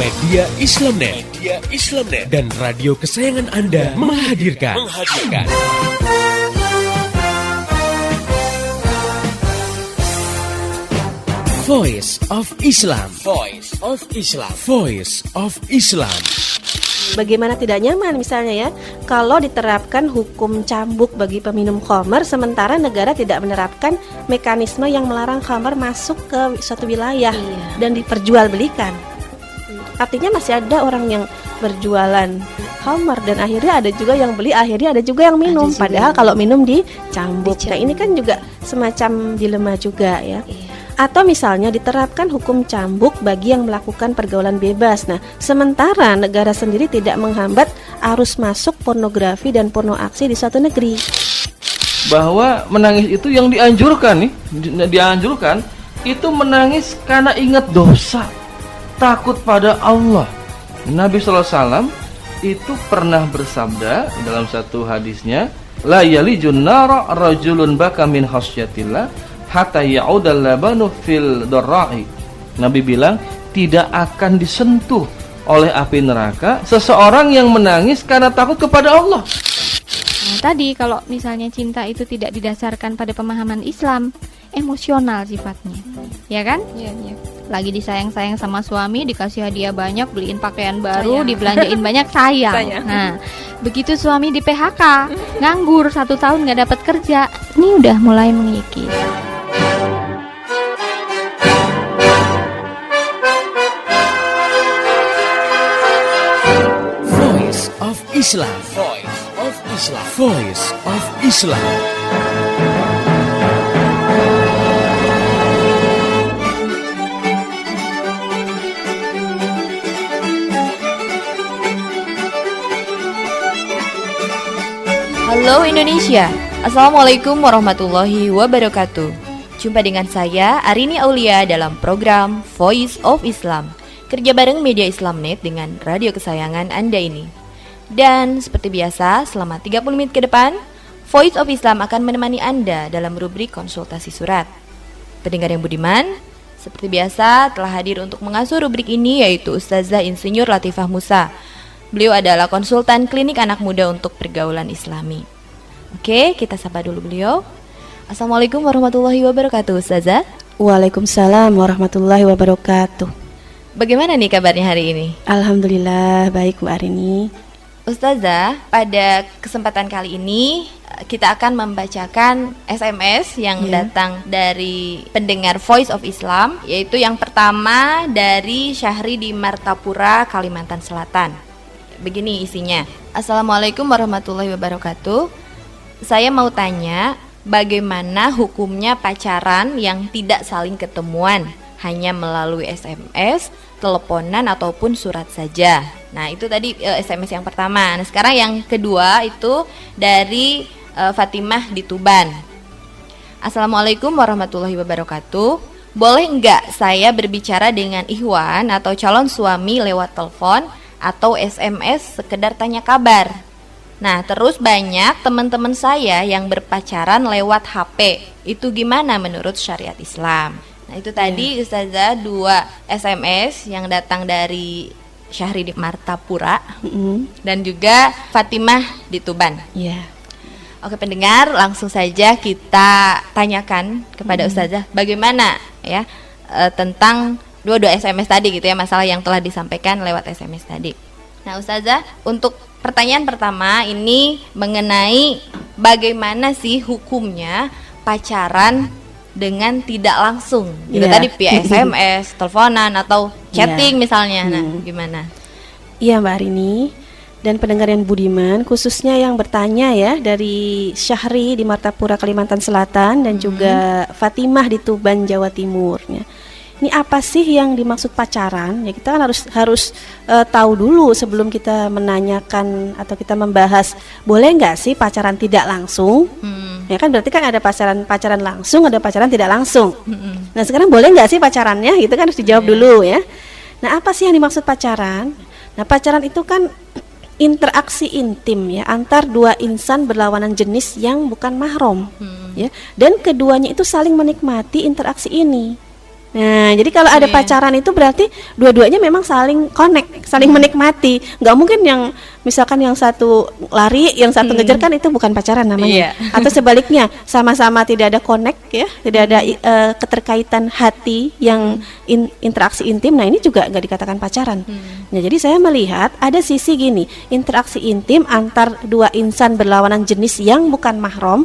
Media Islamnet. Dan radio kesayangan Anda menghadirkan. Voice of Islam. Bagaimana tidak nyaman misalnya ya, kalau diterapkan hukum cambuk bagi peminum khamar, sementara negara tidak menerapkan mekanisme yang melarang khamar masuk ke suatu wilayah dan diperjualbelikan. Artinya masih ada orang yang berjualan khamar dan akhirnya ada juga yang beli, akhirnya ada juga yang minum. Padahal kalau minum dicambuk. Nah ini kan juga semacam dilema juga ya. Atau misalnya diterapkan hukum cambuk bagi yang melakukan pergaulan bebas. Nah, sementara negara sendiri tidak menghambat arus masuk pornografi dan porno aksi di suatu negeri. Bahwa menangis itu yang dianjurkan itu menangis karena ingat dosa, takut pada Allah. Nabi SAW itu pernah bersabda dalam satu hadisnya, la yalijun nara rajulun baka min khasyatillah hatta ya'udal labanu fil darra'i. Nabi bilang tidak akan disentuh oleh api neraka seseorang yang menangis karena takut kepada Allah. Nah, tadi kalau misalnya cinta itu tidak didasarkan pada pemahaman Islam, emosional sifatnya, ya kan? Iya. Lagi disayang-sayang sama suami, dikasih hadiah banyak, beliin pakaian baru, dibelanjain banyak, sayang. Nah, begitu suami di PHK, nganggur 1 tahun nggak dapat kerja, ini udah mulai mengikis. Voice of Islam. Halo Indonesia, Assalamualaikum warahmatullahi wabarakatuh. Jumpa dengan saya Arini Aulia dalam program Voice of Islam, kerja bareng Media Islamnet dengan radio kesayangan Anda ini. Dan seperti biasa, selama 30 menit ke depan, Voice of Islam akan menemani Anda dalam rubrik konsultasi surat. Pendengar yang budiman, seperti biasa telah hadir untuk mengasuh rubrik ini yaitu Ustazah Insinyur Latifah Musa. Beliau adalah konsultan klinik anak muda untuk pergaulan Islami. Oke, kita sapa dulu beliau. Assalamualaikum warahmatullahi wabarakatuh, Ustazah. Waalaikumsalam warahmatullahi wabarakatuh. Bagaimana nih kabarnya hari ini? Alhamdulillah baik Bu Arini. Ustazah, pada kesempatan kali ini kita akan membacakan SMS yang datang dari pendengar Voice of Islam, yaitu yang pertama dari Syahri di Martapura, Kalimantan Selatan. Begini isinya. Assalamualaikum warahmatullahi wabarakatuh. Saya mau tanya, bagaimana hukumnya pacaran yang tidak saling ketemuan, hanya melalui SMS, teleponan ataupun surat saja. Nah, itu tadi SMS yang pertama. Nah, sekarang yang kedua itu dari Fatimah di Tuban. Assalamualaikum warahmatullahi wabarakatuh. Boleh enggak saya berbicara dengan Ikhwan atau calon suami lewat telepon atau SMS sekedar tanya kabar? Nah, terus banyak teman-teman saya yang berpacaran lewat HP. Itu gimana menurut syariat Islam? Nah, itu tadi Ustazah 2 SMS yang datang dari Syahri di Martapura dan juga Fatimah di Tuban. Oke pendengar, langsung saja kita tanyakan kepada Ustazah bagaimana ya tentang dua-dua SMS tadi gitu ya, masalah yang telah disampaikan lewat SMS tadi. Nah Ustazah, untuk pertanyaan pertama ini mengenai bagaimana sih hukumnya pacaran dengan tidak langsung gitu tadi via SMS, teleponan atau chatting misalnya. Nah, gimana? Iya Mbak Arini dan pendengar yang budiman, khususnya yang bertanya ya dari Syahri di Martapura Kalimantan Selatan dan juga Fatimah di Tuban Jawa Timur ya. Ini apa sih yang dimaksud pacaran? Ya kita kan harus tahu dulu sebelum kita menanyakan atau kita membahas boleh nggak sih pacaran tidak langsung? Ya kan berarti kan ada pacaran langsung, ada pacaran tidak langsung. Nah sekarang boleh nggak sih pacarannya? Gitu kan harus dijawab dulu ya. Nah apa sih yang dimaksud pacaran? Nah pacaran itu kan interaksi intim ya antar dua insan berlawanan jenis yang bukan mahram ya, dan keduanya itu saling menikmati interaksi ini. Nah, jadi kalau ada pacaran itu berarti dua-duanya memang saling connect, saling menikmati. Nggak mungkin yang misalkan yang satu lari, yang satu ngejar, kan itu bukan pacaran namanya. Atau sebaliknya, sama-sama tidak ada connect ya, tidak ada keterkaitan hati yang interaksi intim. Nah, ini juga nggak dikatakan pacaran. Nah, jadi saya melihat ada sisi gini, interaksi intim antar dua insan berlawanan jenis yang bukan mahram,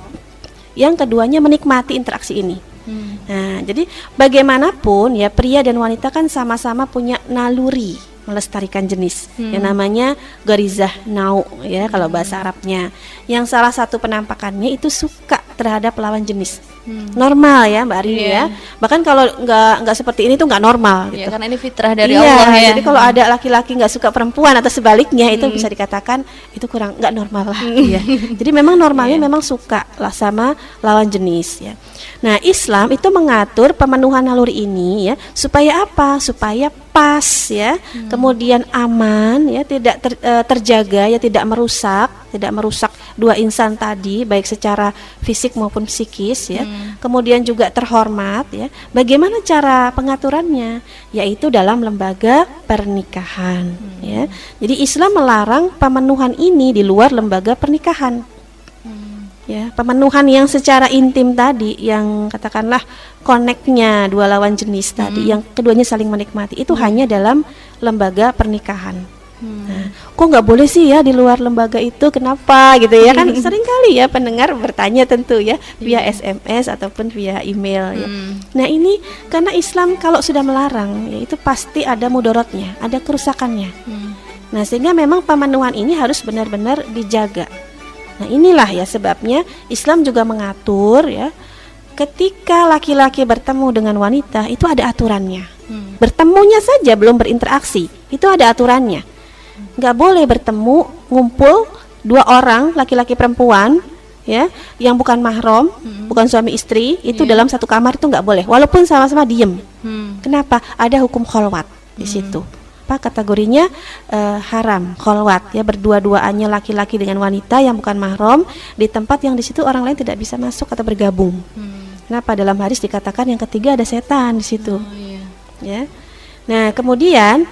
yang keduanya menikmati interaksi ini. Nah, jadi bagaimanapun ya, pria dan wanita kan sama-sama punya naluri melestarikan jenis yang namanya garizah nau ya kalau bahasa Arabnya. Yang salah satu penampakannya itu suka terhadap lawan jenis. Normal ya Mbak Arini ya. Bahkan kalau nggak seperti ini tuh nggak normal gitu. Karena ini fitrah dari Allah ya. Jadi kalau ada laki-laki nggak suka perempuan atau sebaliknya itu bisa dikatakan itu kurang nggak normal lah ya. Jadi memang normalnya memang suka lah sama lawan jenis ya. Nah, Islam itu mengatur pemenuhan naluri ini ya supaya apa? Supaya pas ya. Kemudian aman ya, tidak terjaga ya, tidak merusak dua insan tadi baik secara fisik maupun psikis ya. Kemudian juga terhormat ya. Bagaimana cara pengaturannya? Yaitu dalam lembaga pernikahan ya. Jadi Islam melarang pemenuhan ini di luar lembaga pernikahan. Ya, pemenuhan yang secara intim tadi, yang katakanlah koneknya dua lawan jenis tadi, yang keduanya saling menikmati, itu hanya dalam lembaga pernikahan. Nah, kok nggak boleh sih ya di luar lembaga itu? Kenapa gitu ya? Kan sering kali ya pendengar bertanya tentu ya via SMS ataupun via email ya. Nah, ini karena Islam kalau sudah melarang, ya itu pasti ada mudorotnya, ada kerusakannya. Nah, sehingga memang pemenuhan ini harus benar-benar dijaga. Nah, inilah ya sebabnya Islam juga mengatur ya, ketika laki-laki bertemu dengan wanita itu ada aturannya. Bertemunya saja belum berinteraksi, itu ada aturannya. Nggak boleh bertemu ngumpul dua orang laki-laki perempuan ya, yang bukan mahram, bukan suami istri, itu dalam satu kamar itu nggak boleh, walaupun sama-sama diem. Kenapa? Ada hukum kholwat di situ. Apa kategorinya? Haram, kholwat ya, berdua-duaannya laki-laki dengan wanita yang bukan mahram di tempat yang di situ orang lain tidak bisa masuk atau bergabung. Kenapa? Dalam hadis dikatakan yang ketiga ada setan di situ. Ya. Nah, kemudian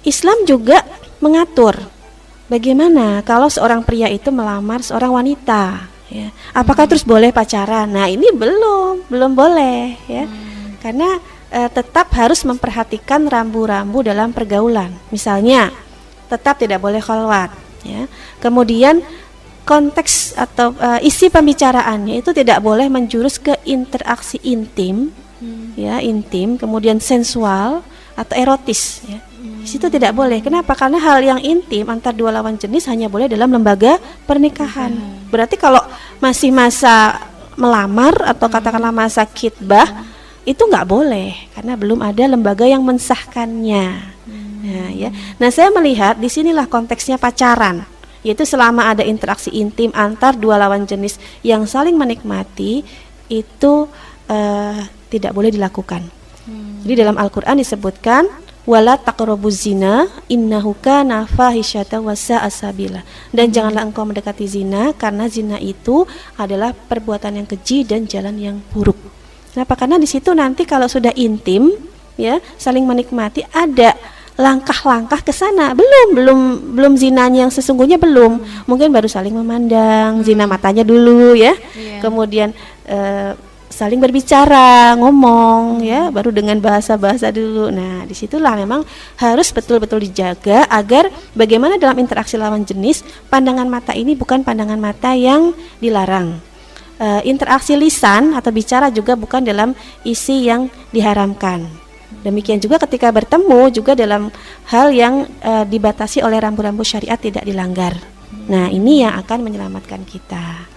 Islam juga mengatur bagaimana kalau seorang pria itu melamar seorang wanita ya. Apakah terus boleh pacaran? Nah, ini belum boleh ya. Karena tetap harus memperhatikan rambu-rambu dalam pergaulan. Misalnya, tetap tidak boleh kholwat ya. Kemudian konteks atau isi pembicaraannya itu tidak boleh menjurus ke interaksi intim ya, intim, kemudian sensual atau erotis ya. Di situ tidak boleh. Kenapa? Karena hal yang intim antar dua lawan jenis hanya boleh dalam lembaga pernikahan. Berarti kalau masih masa melamar atau katakanlah masa khitbah, itu nggak boleh karena belum ada lembaga yang mensahkannya. Nah, ya. Nah, saya melihat di sinilah konteksnya pacaran, yaitu selama ada interaksi intim antar dua lawan jenis yang saling menikmati itu tidak boleh dilakukan. Jadi dalam Al-Qur'an disebutkan wala taqrabuz zina innahu kana fahisyata wa sa'a sabila. Dan janganlah engkau mendekati zina karena zina itu adalah perbuatan yang keji dan jalan yang buruk. Kenapa? Karena di situ nanti kalau sudah intim ya, saling menikmati, ada langkah-langkah ke sana. Belum zinanya yang sesungguhnya belum. Mungkin baru saling memandang, zina matanya dulu ya. Kemudian saling berbicara, ngomong ya, baru dengan bahasa-bahasa dulu. Nah, disitulah memang harus betul-betul dijaga agar bagaimana dalam interaksi lawan jenis, pandangan mata ini bukan pandangan mata yang dilarang. Interaksi lisan atau bicara juga bukan dalam isi yang diharamkan. Demikian juga ketika bertemu juga dalam hal yang dibatasi oleh rambu-rambu syariat tidak dilanggar. Nah, ini yang akan menyelamatkan kita.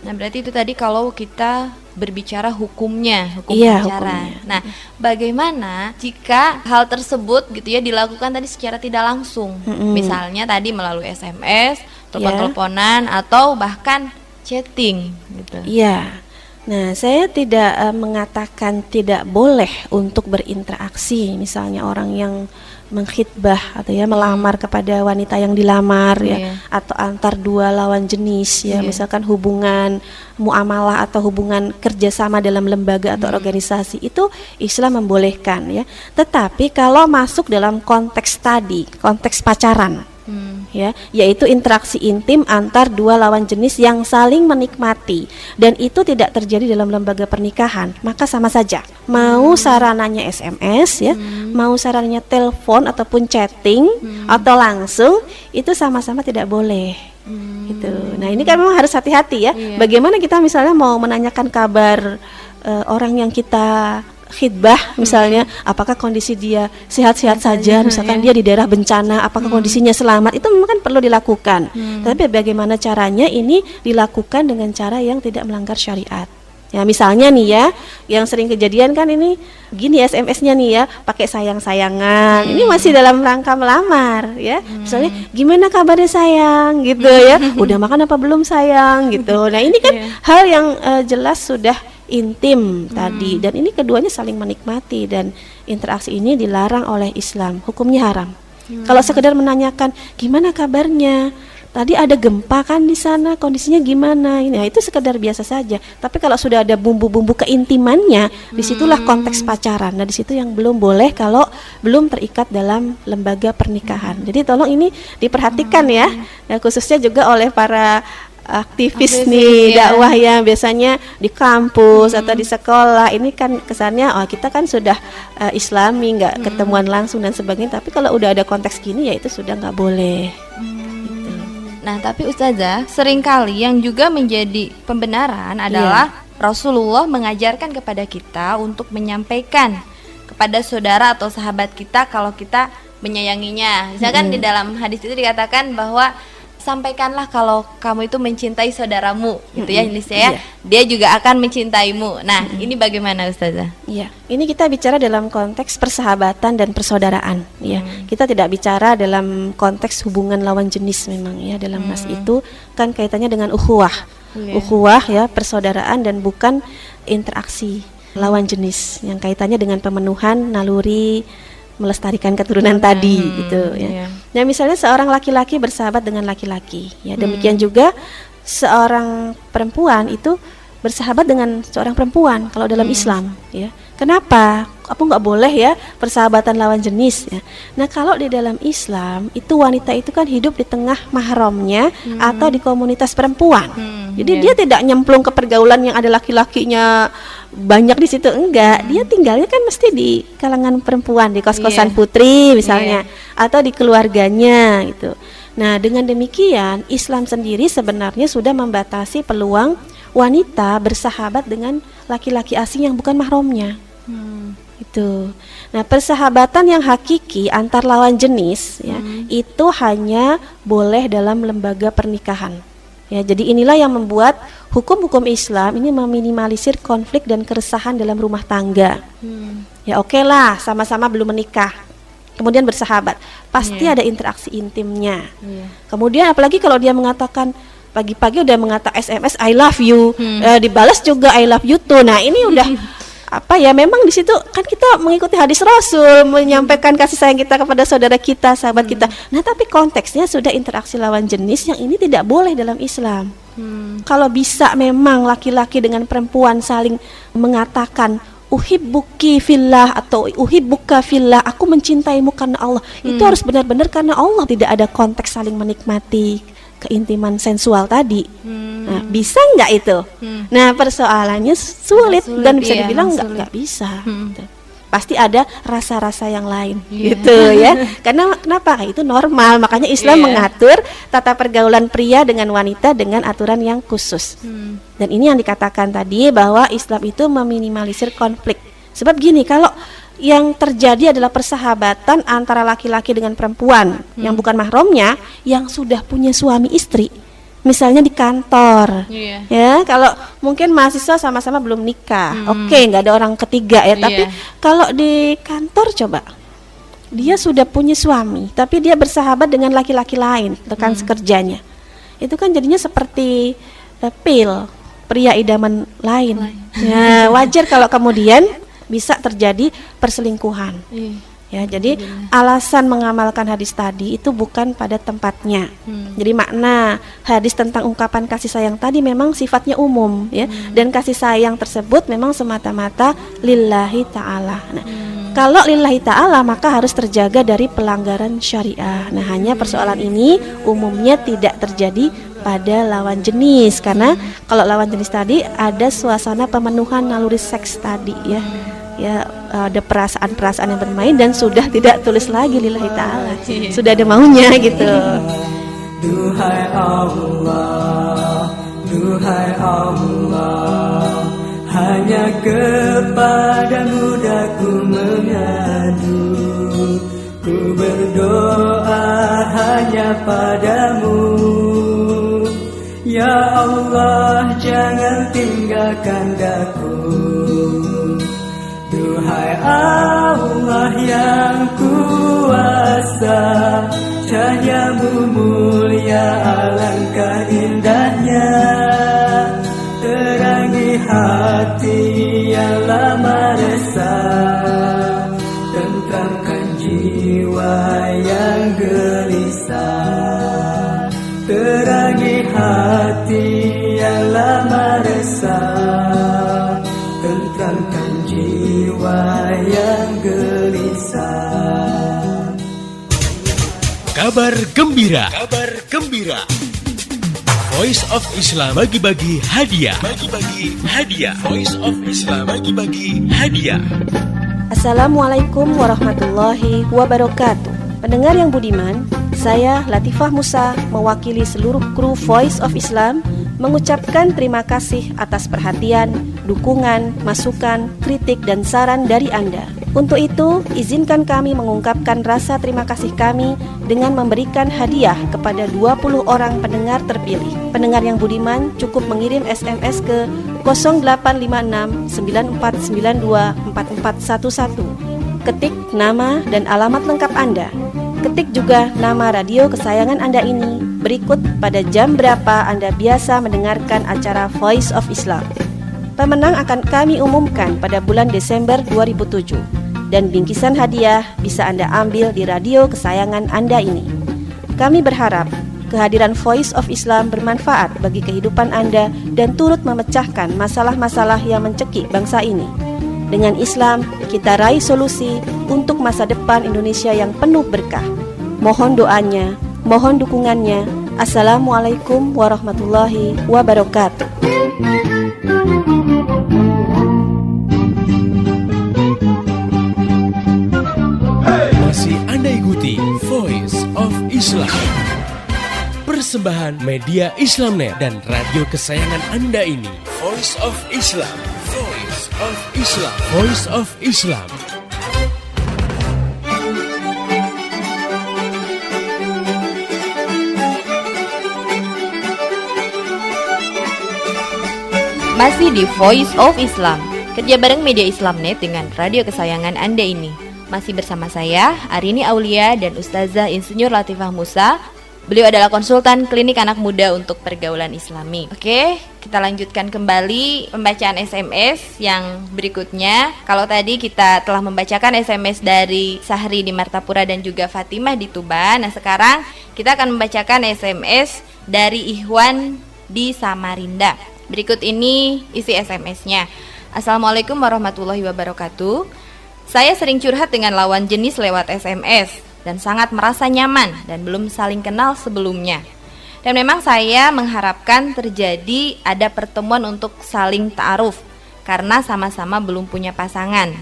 Nah, berarti itu tadi kalau kita berbicara hukumnya, pacaran. Nah, bagaimana jika hal tersebut gitu ya dilakukan tadi secara tidak langsung? Misalnya tadi melalui SMS, telepon-teleponan atau bahkan chatting gitu. Iya. Nah, saya tidak mengatakan tidak boleh untuk berinteraksi, misalnya orang yang mengkhitbah atau ya melamar kepada wanita yang dilamar ya, atau antar dua lawan jenis ya, misalkan hubungan muamalah atau hubungan kerjasama dalam lembaga atau organisasi, itu Islam membolehkan ya. Tetapi kalau masuk dalam konteks tadi, konteks pacaran, ya, yaitu interaksi intim antar dua lawan jenis yang saling menikmati, dan itu tidak terjadi dalam lembaga pernikahan, maka sama saja. Mau sarananya SMS ya, mau sarananya telepon ataupun chatting atau langsung, itu sama-sama tidak boleh. Gitu. Nah, ini kan memang harus hati-hati ya. Bagaimana kita misalnya mau menanyakan kabar orang yang kita khidbah misalnya, apakah kondisi dia sehat-sehat saja, misalkan dia di daerah bencana, apakah kondisinya selamat, itu memang kan perlu dilakukan. Tapi bagaimana caranya ini dilakukan dengan cara yang tidak melanggar syariat. Ya, misalnya nih ya, yang sering kejadian kan ini gini SMS-nya nih ya, pakai sayang-sayangan. Ini masih dalam rangka melamar ya. Misalnya, gimana kabarnya sayang gitu ya. Udah makan apa belum sayang gitu. Nah, ini kan hal yang jelas sudah intim tadi, dan ini keduanya saling menikmati, dan interaksi ini dilarang oleh Islam, hukumnya haram. Kalau sekedar menanyakan gimana kabarnya, tadi ada gempa kan di sana, kondisinya gimana, ini itu sekedar biasa saja. Tapi kalau sudah ada bumbu-bumbu keintimannya, disitulah konteks pacaran. Nah, disitu yang belum boleh kalau belum terikat dalam lembaga pernikahan. Jadi tolong ini diperhatikan ya, khususnya juga oleh para aktivis nih dakwah yang biasanya di kampus atau di sekolah. Ini kan kesannya kita kan sudah Islami, nggak ketemuan langsung dan sebagainya, tapi kalau udah ada konteks gini ya itu sudah nggak boleh. Gitu. Nah, tapi Ustazah, seringkali yang juga menjadi pembenaran adalah Rasulullah mengajarkan kepada kita untuk menyampaikan kepada saudara atau sahabat kita kalau kita menyayanginya. Misalkan di dalam hadis itu dikatakan bahwa sampaikanlah kalau kamu itu mencintai saudaramu, gitu ya, Indonesia dia juga akan mencintaimu. Nah, ini bagaimana Ustazah? Iya, ini kita bicara dalam konteks persahabatan dan persaudaraan. Ya, kita tidak bicara dalam konteks hubungan lawan jenis memang ya. Dalam nas itu kan kaitannya dengan ukhuwah, ukhuwah ya, persaudaraan, dan bukan interaksi lawan jenis yang kaitannya dengan pemenuhan naluri melestarikan keturunan tadi gitu ya. Nah, misalnya seorang laki-laki bersahabat dengan laki-laki ya, demikian juga seorang perempuan itu bersahabat dengan seorang perempuan kalau dalam Islam ya. Kenapa? Apa nggak boleh ya persahabatan lawan jenis ya? Nah, kalau di dalam Islam itu wanita itu kan hidup di tengah mahramnya atau di komunitas perempuan. Jadi dia tidak nyemplung ke pergaulan yang ada laki-lakinya banyak di situ, enggak. Dia tinggalnya kan mesti di kalangan perempuan, di kos-kosan putri misalnya, atau di keluarganya gitu. Nah, dengan demikian Islam sendiri sebenarnya sudah membatasi peluang wanita bersahabat dengan laki-laki asing yang bukan mahramnya. Itu. Nah, persahabatan yang hakiki antar lawan jenis ya, itu hanya boleh dalam lembaga pernikahan. Ya, jadi inilah yang membuat hukum-hukum Islam ini meminimalisir konflik dan keresahan dalam rumah tangga. Ya, oke lah, sama-sama belum menikah, kemudian bersahabat, pasti ada interaksi intimnya. Kemudian apalagi kalau dia mengatakan pagi-pagi udah mengatakan SMS I love you, dibalas juga I love you too. Nah, ini udah apa ya, memang di situ kan kita mengikuti hadis Rasul, menyampaikan kasih sayang kita kepada saudara kita, sahabat kita. Nah, tapi konteksnya sudah interaksi lawan jenis yang ini tidak boleh dalam Islam. Kalau bisa memang laki-laki dengan perempuan saling mengatakan uhibbuki fillah atau uhibbuka fillah, aku mencintaimu karena Allah. Itu harus benar-benar karena Allah, tidak ada konteks saling menikmati keintiman sensual tadi. Nah, bisa nggak itu? Nah, persoalannya sulit dan bisa dibilang nggak bisa. Gitu. Pasti ada rasa-rasa yang lain, gitu ya. Karena kenapa? Itu normal. Makanya Islam mengatur tata pergaulan pria dengan wanita dengan aturan yang khusus. Dan ini yang dikatakan tadi bahwa Islam itu meminimalisir konflik. Sebab gini, kalau yang terjadi adalah persahabatan antara laki-laki dengan perempuan yang bukan mahramnya, yang sudah punya suami istri, misalnya di kantor, ya, kalau mungkin mahasiswa sama-sama belum nikah, oke, nggak ada orang ketiga ya, tapi kalau di kantor coba, dia sudah punya suami, tapi dia bersahabat dengan laki-laki lain, rekan sekerjanya, itu kan jadinya seperti pil pria idaman lain. Ya, wajar kalau kemudian bisa terjadi perselingkuhan. Ya, jadi alasan mengamalkan hadis tadi itu bukan pada tempatnya. Jadi makna hadis tentang ungkapan kasih sayang tadi memang sifatnya umum, ya, dan kasih sayang tersebut memang semata-mata lillahi ta'ala. Nah, kalau lillahi ta'ala maka harus terjaga dari pelanggaran syariah. Nah, hanya persoalan ini umumnya tidak terjadi pada lawan jenis, karena kalau lawan jenis tadi ada suasana pemenuhan naluri seks tadi, ya. Ya, ada perasaan-perasaan yang bermain dan sudah tidak tulis lagi lillahi ta'ala, sudah ada maunya gitu. Duhai Allah, duhai Allah, hanya kepadamu daku mengadu, ku berdoa hanya padamu. Ya Allah, jangan tinggalkan daku. Duhai Allah yang kuasa, cahayamu mulia, alangkah indahnya, terangi hati yang lama resah, tenteramkan jiwa yang gelisah, terangi hati yang lama resah, tenteramkan jiwa yang gelisah. Kabar gembira, kabar gembira. Voice of Islam bagi-bagi hadiah, bagi-bagi hadiah. Voice of Islam bagi-bagi hadiah. Assalamualaikum warahmatullahi wabarakatuh. Pendengar yang budiman, saya Latifah Musa mewakili seluruh kru Voice of Islam mengucapkan terima kasih atas perhatian, dukungan, masukan, kritik, dan saran dari Anda. Untuk itu, izinkan kami mengungkapkan rasa terima kasih kami dengan memberikan hadiah kepada 20 orang pendengar terpilih. Pendengar yang budiman cukup mengirim SMS ke 0856 9492 4411. Ketik nama dan alamat lengkap Anda. Ketik juga nama radio kesayangan Anda ini. Berikut pada jam berapa Anda biasa mendengarkan acara Voice of Islam. Pemenang akan kami umumkan pada bulan Desember 2007. Dan bingkisan hadiah bisa Anda ambil di radio kesayangan Anda ini. Kami berharap kehadiran Voice of Islam bermanfaat bagi kehidupan Anda dan turut memecahkan masalah-masalah yang mencekik bangsa ini. Dengan Islam, kita raih solusi untuk masa depan Indonesia yang penuh berkah. Mohon doanya, mohon dukungannya. Assalamualaikum warahmatullahi wabarakatuh. Masih Anda ikuti Voice of Islam, persembahan media Islamnet dan radio kesayangan Anda ini. Voice of Islam, Voice of Islam, Voice of Islam. Masih di Voice of Islam, kerja bareng media Islamnet dengan radio kesayangan Anda ini. Masih bersama saya, Arini Aulia dan Ustazah Insinyur Latifah Musa. Beliau adalah konsultan klinik anak muda untuk pergaulan Islami. Oke, kita lanjutkan kembali pembacaan SMS yang berikutnya. Kalau tadi kita telah membacakan SMS dari Sahri di Martapura dan juga Fatimah di Tuban. Nah, sekarang kita akan membacakan SMS dari Ikhwan di Samarinda. Berikut ini isi SMS-nya. Assalamualaikum warahmatullahi wabarakatuh. Saya sering curhat dengan lawan jenis lewat SMS dan sangat merasa nyaman dan belum saling kenal sebelumnya. Dan memang saya mengharapkan terjadi ada pertemuan untuk saling ta'aruf karena sama-sama belum punya pasangan.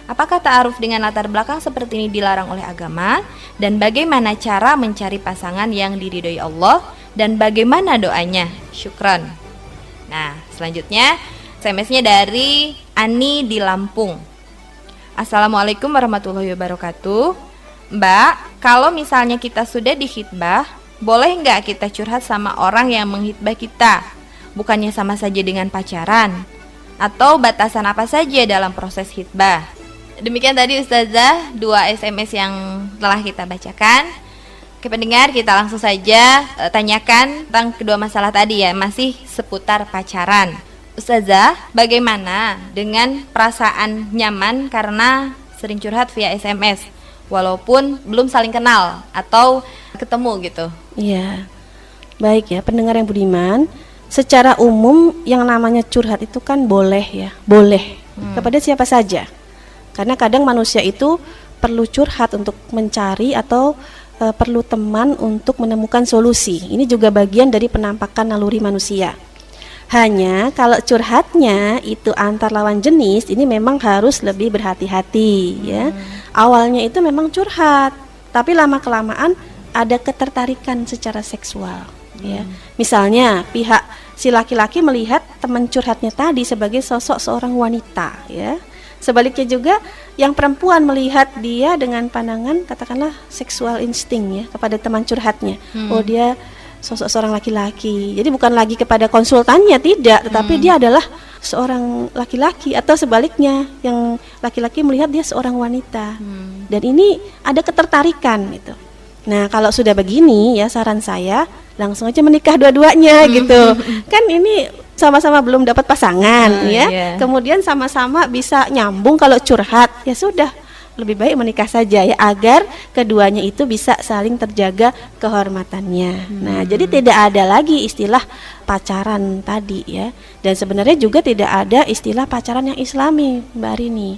Apakah ta'aruf dengan latar belakang seperti ini dilarang oleh agama? Dan bagaimana cara mencari pasangan yang diridhoi Allah? Dan bagaimana doanya? Syukran. Nah, selanjutnya SMS-nya dari Ani di Lampung. Assalamualaikum warahmatullahi wabarakatuh. Mbak, kalau misalnya kita sudah dikhitbah, boleh nggak kita curhat sama orang yang menghitbah kita? Bukannya sama saja dengan pacaran? Atau batasan apa saja dalam proses khitbah? Demikian tadi Ustazah, 2 SMS yang telah kita bacakan. Oke pendengar, kita langsung saja tanyakan tentang kedua masalah tadi ya, masih seputar pacaran. Ustazah, bagaimana dengan perasaan nyaman karena sering curhat via SMS walaupun belum saling kenal atau ketemu gitu? Iya. Baik ya, pendengar yang budiman, secara umum yang namanya curhat itu kan boleh ya, boleh kepada siapa saja. Karena kadang manusia itu perlu curhat untuk mencari atau perlu teman untuk menemukan solusi. Ini juga bagian dari penampakan naluri manusia. Hanya kalau curhatnya itu antar lawan jenis, ini memang harus lebih berhati-hati ya. Awalnya itu memang curhat, tapi lama-kelamaan ada ketertarikan secara seksual ya. Misalnya pihak si laki-laki melihat teman curhatnya tadi sebagai sosok seorang wanita ya. Sebaliknya juga yang perempuan melihat dia dengan pandangan katakanlah seksual insting ya kepada teman curhatnya. Oh dia sosok seorang laki-laki. Jadi bukan lagi kepada konsultannya, tidak, tetapi dia adalah seorang laki-laki, atau sebaliknya yang laki-laki melihat dia seorang wanita. Dan ini ada ketertarikan gitu. Nah, kalau sudah begini ya saran saya langsung aja menikah dua-duanya gitu. Kan ini sama-sama belum dapat pasangan ya. Kemudian sama-sama bisa nyambung kalau curhat. Ya sudah, lebih baik menikah saja ya, agar keduanya itu bisa saling terjaga kehormatannya. Nah, jadi tidak ada lagi istilah pacaran tadi ya. Dan sebenarnya juga tidak ada istilah pacaran yang islami, Mbak Rini.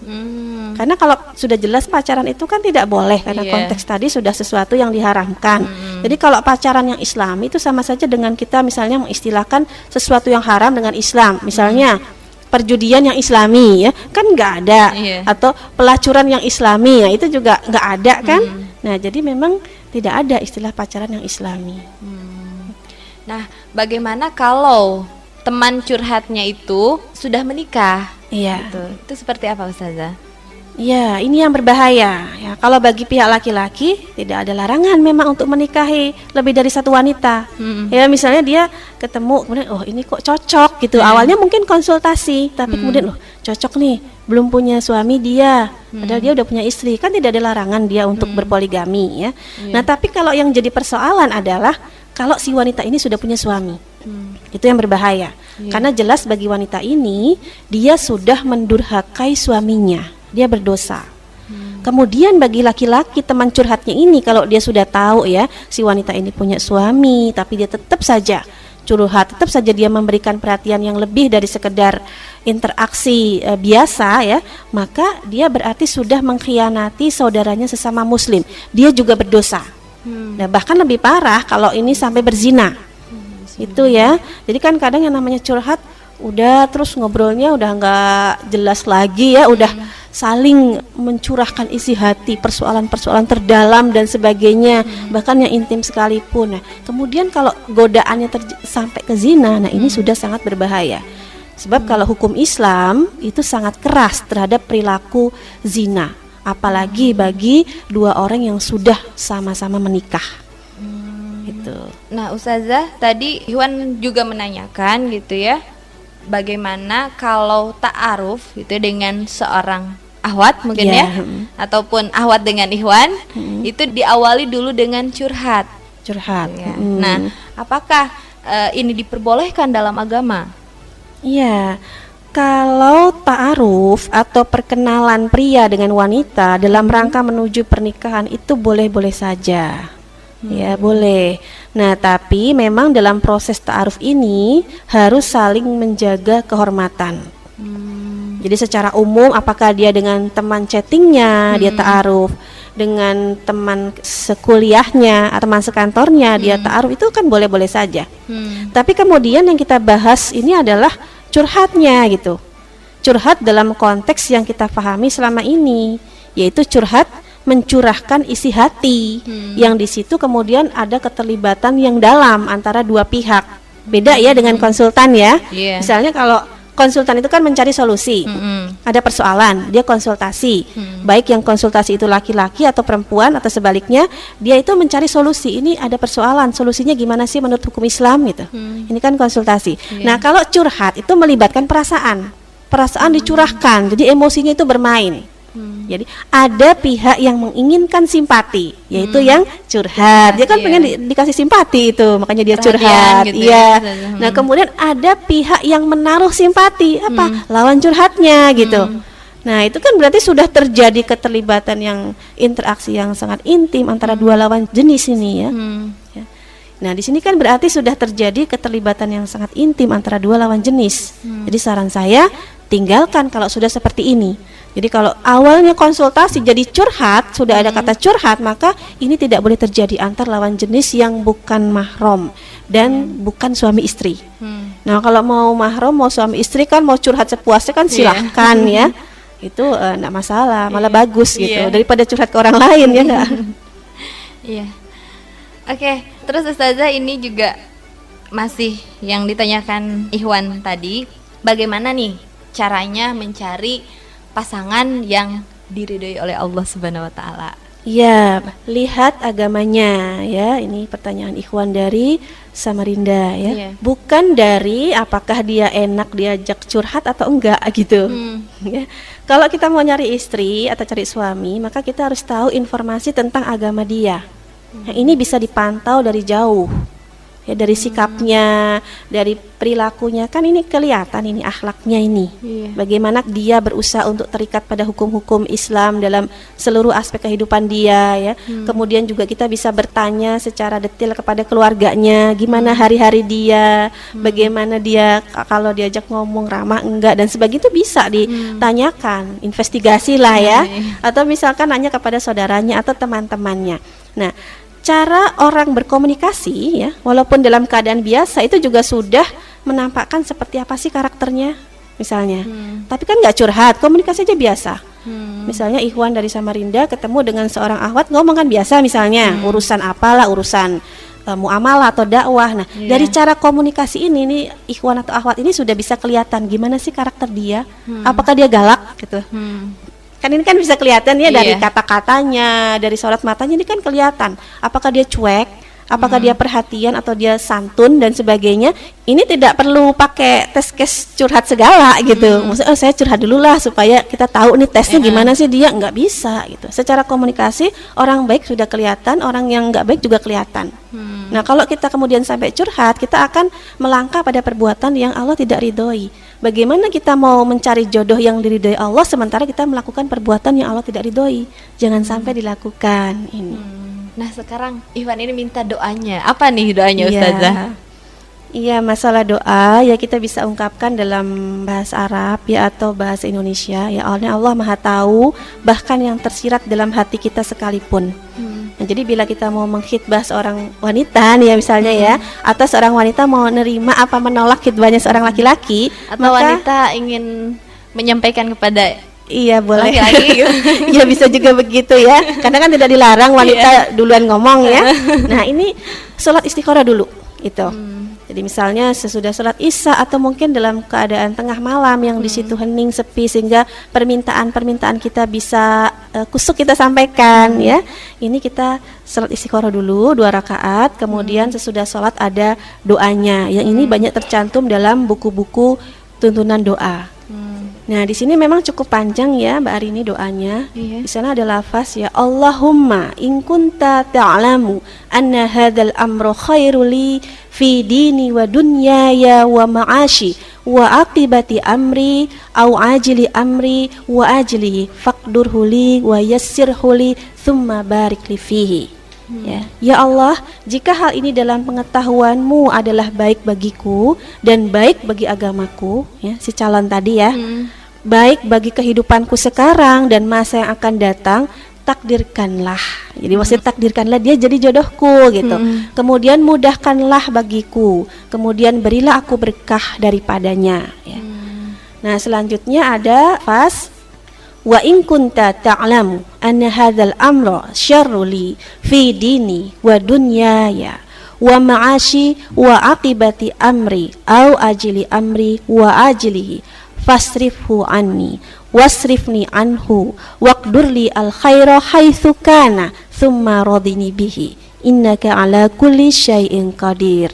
Karena kalau sudah jelas pacaran itu kan tidak boleh, karena konteks tadi sudah sesuatu yang diharamkan. Jadi kalau pacaran yang islami itu sama saja dengan kita misalnya mengistilahkan sesuatu yang haram dengan Islam. Misalnya perjudian yang islami ya, kan nggak ada. Atau pelacuran yang islami ya, itu juga nggak ada kan. Nah, jadi memang tidak ada istilah pacaran yang islami. Nah, bagaimana kalau teman curhatnya itu sudah menikah? Iya. Gitu. Itu seperti apa Ustazah? Ya, ini yang berbahaya. Ya, kalau bagi pihak laki-laki tidak ada larangan memang untuk menikahi lebih dari satu wanita. Ya, misalnya dia ketemu kemudian oh ini kok cocok gitu. Awalnya mungkin konsultasi, tapi kemudian loh cocok nih, belum punya suami dia, padahal dia udah punya istri. Kan tidak ada larangan dia untuk berpoligami ya. Nah, tapi kalau yang jadi persoalan adalah kalau si wanita ini sudah punya suami. Itu yang berbahaya. Karena jelas bagi wanita ini dia sudah mendurhakai suaminya. Dia berdosa. Kemudian bagi laki-laki teman curhatnya ini, kalau dia sudah tahu ya si wanita ini punya suami, tapi dia tetap saja curhat, tetap saja dia memberikan perhatian yang lebih dari sekedar interaksi biasa ya, maka dia berarti sudah mengkhianati saudaranya sesama muslim. Dia juga berdosa. Nah, bahkan lebih parah kalau ini sampai berzina. Itu ya. Jadi kan kadang yang namanya curhat udah terus ngobrolnya udah nggak jelas lagi ya, udah saling mencurahkan isi hati, persoalan-persoalan terdalam dan sebagainya, bahkan yang intim sekalipun. Nah, kemudian kalau godaannya sampai ke zina, nah ini sudah sangat berbahaya. Sebab kalau hukum Islam itu sangat keras terhadap perilaku zina, apalagi bagi dua orang yang sudah sama-sama menikah. Gitu. Nah, Ustazah, tadi Iwan juga menanyakan gitu ya, bagaimana kalau ta'aruf gitu dengan seorang ahwat mungkin ya, ataupun ahwat dengan Ikhwan, itu diawali dulu dengan curhat. Ya. Nah, apakah ini diperbolehkan dalam agama? Iya. Kalau ta'aruf atau perkenalan pria dengan wanita dalam rangka menuju pernikahan itu boleh-boleh saja. Ya, boleh. Nah, tapi memang dalam proses ta'aruf ini harus saling menjaga kehormatan. Jadi secara umum apakah dia dengan teman chattingnya dia ta'aruf, dengan teman sekuliahnya atau teman sekantornya dia ta'aruf, itu kan boleh-boleh saja. Tapi kemudian yang kita bahas ini adalah curhatnya gitu. Curhat dalam konteks yang kita pahami selama ini, yaitu curhat mencurahkan isi hati, yang di situ kemudian ada keterlibatan yang dalam antara dua pihak. Beda ya dengan konsultan ya. Misalnya kalau konsultan itu kan mencari solusi, ada persoalan, dia konsultasi, baik yang konsultasi itu laki-laki atau perempuan atau sebaliknya, dia itu mencari solusi. Ini ada persoalan, solusinya gimana sih menurut hukum Islam gitu. Ini kan konsultasi. Nah, kalau curhat itu melibatkan perasaan dicurahkan, jadi emosinya itu bermain. Jadi ada pihak yang menginginkan simpati, yaitu yang curhat. Dia kan pengen dikasih simpati itu, makanya dia Perhatian curhat. gitu Iya. ya. Nah, kemudian ada pihak yang menaruh simpati, lawan curhatnya gitu. Nah, itu kan berarti sudah terjadi keterlibatan yang interaksi yang sangat intim antara dua lawan jenis ini ya. Ya. Nah, di sini kan berarti sudah terjadi keterlibatan yang sangat intim antara dua lawan jenis. Jadi saran saya, tinggalkan kalau sudah seperti ini. Jadi kalau awalnya konsultasi jadi curhat, sudah ada kata curhat, maka ini tidak boleh terjadi antar lawan jenis yang bukan mahram dan bukan suami istri. Nah, kalau mau mahram, mau suami istri kan mau curhat sepuasnya kan silahkan ya. Itu enggak masalah, malah bagus gitu daripada curhat ke orang lain ya enggak? Iya. Oke, terus Ustazah ini juga masih yang ditanyakan Ikhwan tadi, bagaimana nih caranya mencari pasangan yang diridhoi oleh Allah Subhanahu wa taala? Ya, lihat agamanya ya. Ini pertanyaan Ikhwan dari Samarinda ya. Iya. Bukan dari apakah dia enak diajak curhat atau enggak gitu. Ya. Kalau kita mau nyari istri atau cari suami, maka kita harus tahu informasi tentang agama dia. Nah, ini bisa dipantau dari jauh. Ya, dari sikapnya, dari perilakunya, kan ini kelihatan ini akhlaknya ini. Bagaimana dia berusaha untuk terikat pada hukum-hukum Islam dalam seluruh aspek kehidupan dia ya. Kemudian juga kita bisa bertanya secara detail kepada keluarganya, gimana hari-hari dia, bagaimana dia kalau diajak ngomong ramah enggak dan sebagainya, itu bisa ditanyakan, investigasi lah ya. Atau misalkan nanya kepada saudaranya atau teman-temannya. Nah, cara orang berkomunikasi ya, walaupun dalam keadaan biasa itu juga sudah menampakkan seperti apa sih karakternya misalnya. Tapi kan nggak curhat, komunikasi aja biasa. Misalnya Ikhwan dari Samarinda ketemu dengan seorang akhwat, ngomong kan biasa misalnya, urusan apalah, urusan muamalah atau dakwah. Nah, dari cara komunikasi ini nih Ikhwan atau akhwat ini sudah bisa kelihatan gimana sih karakter dia. Apakah dia galak gitu. Kan ini kan bisa kelihatan ya dari kata-katanya, dari sorot matanya, ini kan kelihatan apakah dia cuek, apakah dia perhatian atau dia santun dan sebagainya. Ini tidak perlu pakai tes case curhat segala gitu. Maksudnya saya curhat dulu lah supaya kita tahu nih tesnya gimana sih dia, nggak bisa gitu. Secara komunikasi orang baik sudah kelihatan, orang yang nggak baik juga kelihatan. Nah, kalau kita kemudian sampai curhat, kita akan melangkah pada perbuatan yang Allah tidak ridhoi. Bagaimana kita mau mencari jodoh yang diridhoi Allah sementara kita melakukan perbuatan yang Allah tidak ridhoi? Jangan sampai dilakukan ini. Nah, sekarang Ikhwan ini minta doanya. Apa nih doanya Ustazah? Iya, masalah doa ya kita bisa ungkapkan dalam bahasa Arab ya atau bahasa Indonesia ya. Allah Maha tahu bahkan yang tersirat dalam hati kita sekalipun. Nah, jadi bila kita mau mengkhitbah seorang wanita nih ya misalnya ya, atau seorang wanita mau nerima apa menolak khitbahnya seorang laki-laki, Atau wanita ingin menyampaikan kepada iya boleh laki-laki gitu. ya bisa juga begitu ya, karena kan tidak dilarang wanita duluan ngomong ya. Nah, ini sholat istikharah dulu itu. Jadi misalnya sesudah sholat isya atau mungkin dalam keadaan tengah malam yang di situ hening sepi sehingga permintaan kita bisa kusuk kita sampaikan ya. Ini kita sholat istikharah dulu 2 rakaat, kemudian sesudah sholat ada doanya. Yang ini banyak tercantum dalam buku-buku tuntunan doa. Nah, di sini memang cukup panjang ya Mbak Arini doanya. Di sana ada lafaz ya, Allahumma in kunta ta'lamu anna hadzal amra khairul li fi dini wa dunyaya wa ma'ashi wa aqibati amri au ajili amri wa ajlihi faqdurhu li wa yassirhu li thumma barik li fihi. Ya Allah, jika hal ini dalam pengetahuanmu adalah baik bagiku dan baik bagi agamaku, ya, si calon tadi ya, baik bagi kehidupanku sekarang dan masa yang akan datang, takdirkanlah. Jadi maksudnya takdirkanlah dia jadi jodohku gitu. Kemudian mudahkanlah bagiku. Kemudian berilah aku berkah daripadanya. Ya. Nah, selanjutnya ada fas wa in kunta ta'lamu anna hadzal amra syarru li fi dini wa dunyaya wa ma'ashi wa aqibati amri au ajili amri wa ajlihi fasrifhu anni wasrifni anhu waqdurli al khaira haitsu kana thumma radini bihi innaka ala kulli syai'in qadir.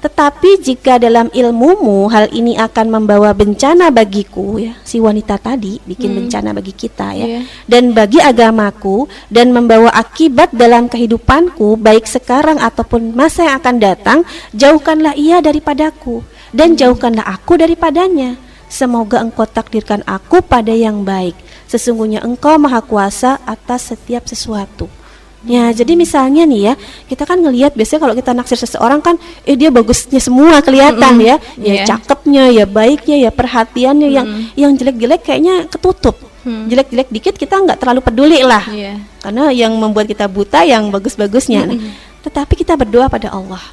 Tetapi jika dalam ilmumu hal ini akan membawa bencana bagiku, ya, si wanita tadi bikin bencana bagi kita, ya, dan bagi agamaku, dan membawa akibat dalam kehidupanku baik sekarang ataupun masa yang akan datang, jauhkanlah ia daripadaku dan jauhkanlah aku daripadanya. Semoga engkau takdirkan aku pada yang baik. Sesungguhnya engkau maha kuasa atas setiap sesuatu. Ya, jadi misalnya nih ya, kita kan ngelihat biasanya kalau kita naksir seseorang kan, dia bagusnya semua kelihatan ya, cakepnya, ya baiknya, ya perhatiannya, yang jelek-jelek kayaknya ketutup. Jelek-jelek dikit kita nggak terlalu peduli lah, karena yang membuat kita buta yang bagus-bagusnya. Nah, tetapi kita berdoa pada Allah,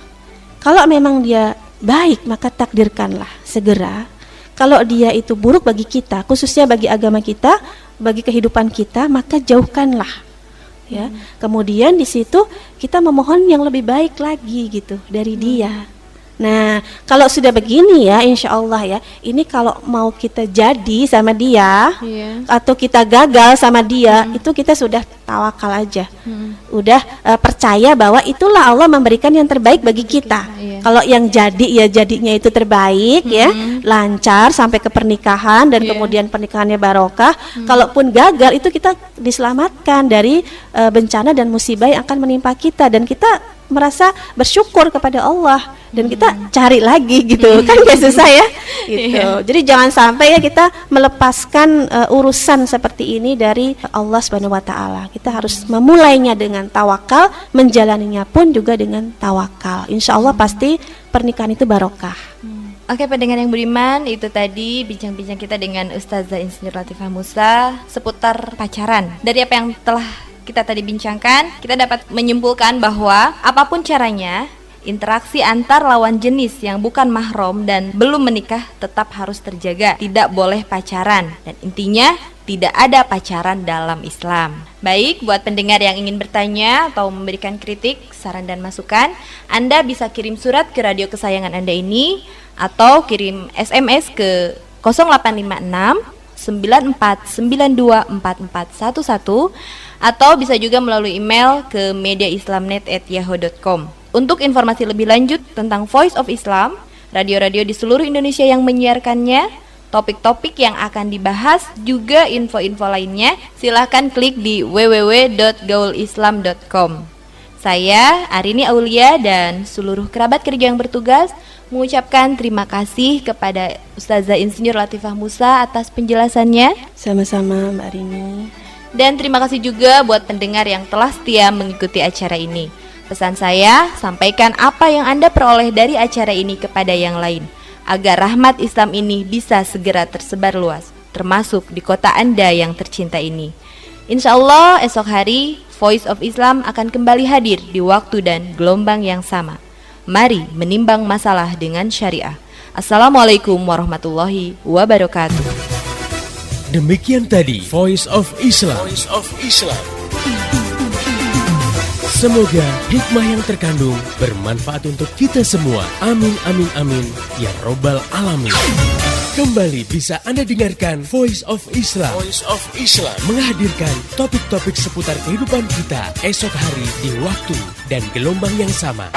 kalau memang dia baik maka takdirkanlah segera. Kalau dia itu buruk bagi kita, khususnya bagi agama kita, bagi kehidupan kita, maka jauhkanlah. Ya, kemudian di situ kita memohon yang lebih baik lagi gitu dari dia. Nah, kalau sudah begini ya, insya Allah ya, ini kalau mau kita jadi sama dia, atau kita gagal sama dia, itu kita sudah tawakal aja, udah percaya bahwa itulah Allah memberikan yang terbaik bagi kita. Kalau yang jadi ya jadinya itu terbaik ya, lancar sampai ke pernikahan dan kemudian pernikahannya barokah. Kalaupun gagal itu kita diselamatkan dari bencana dan musibah yang akan menimpa kita, dan kita merasa bersyukur kepada Allah dan kita cari lagi gitu, kan gak susah ya gitu. Jadi jangan sampai ya kita melepaskan urusan seperti ini dari Allah Subhanahu wa taala. Kita harus memulainya dengan tawakal, menjalaninya pun juga dengan tawakal. Insya Allah pasti pernikahan itu barokah. Oke, pendengar yang beriman, itu tadi bincang-bincang kita dengan Ustazah Insinyur Latifah Musa seputar pacaran. Dari apa yang telah kita tadi bincangkan, kita dapat menyimpulkan bahwa apapun caranya, interaksi antar lawan jenis yang bukan mahram dan belum menikah tetap harus terjaga. Tidak boleh pacaran, dan intinya tidak ada pacaran dalam Islam. Baik, buat pendengar yang ingin bertanya atau memberikan kritik, saran dan masukan, Anda bisa kirim surat ke radio kesayangan Anda ini, atau kirim SMS ke 0856 94924411, atau bisa juga melalui email ke mediaislamnet@yahoo.com. Untuk informasi lebih lanjut tentang Voice of Islam, radio-radio di seluruh Indonesia yang menyiarkannya, topik-topik yang akan dibahas, juga info-info lainnya, silahkan klik di www.gaulislam.com. Saya Arini Aulia dan seluruh kerabat kerja yang bertugas mengucapkan terima kasih kepada Ustazah Insinyur Latifah Musa atas penjelasannya. Sama-sama Mbak Rini. Dan terima kasih juga buat pendengar yang telah setia mengikuti acara ini. Pesan saya, sampaikan apa yang Anda peroleh dari acara ini kepada yang lain, agar rahmat Islam ini bisa segera tersebar luas, termasuk di kota Anda yang tercinta ini. Insya Allah esok hari Voice of Islam akan kembali hadir di waktu dan gelombang yang sama. Mari menimbang masalah dengan syariah. Assalamualaikum warahmatullahi wabarakatuh. Demikian tadi Voice of Islam. Voice of Islam. Semoga hikmah yang terkandung bermanfaat untuk kita semua. Amin amin amin ya robbal alamin. Kembali bisa Anda dengarkan Voice of Islam. Voice of Islam menghadirkan topik-topik seputar kehidupan kita esok hari di waktu dan gelombang yang sama.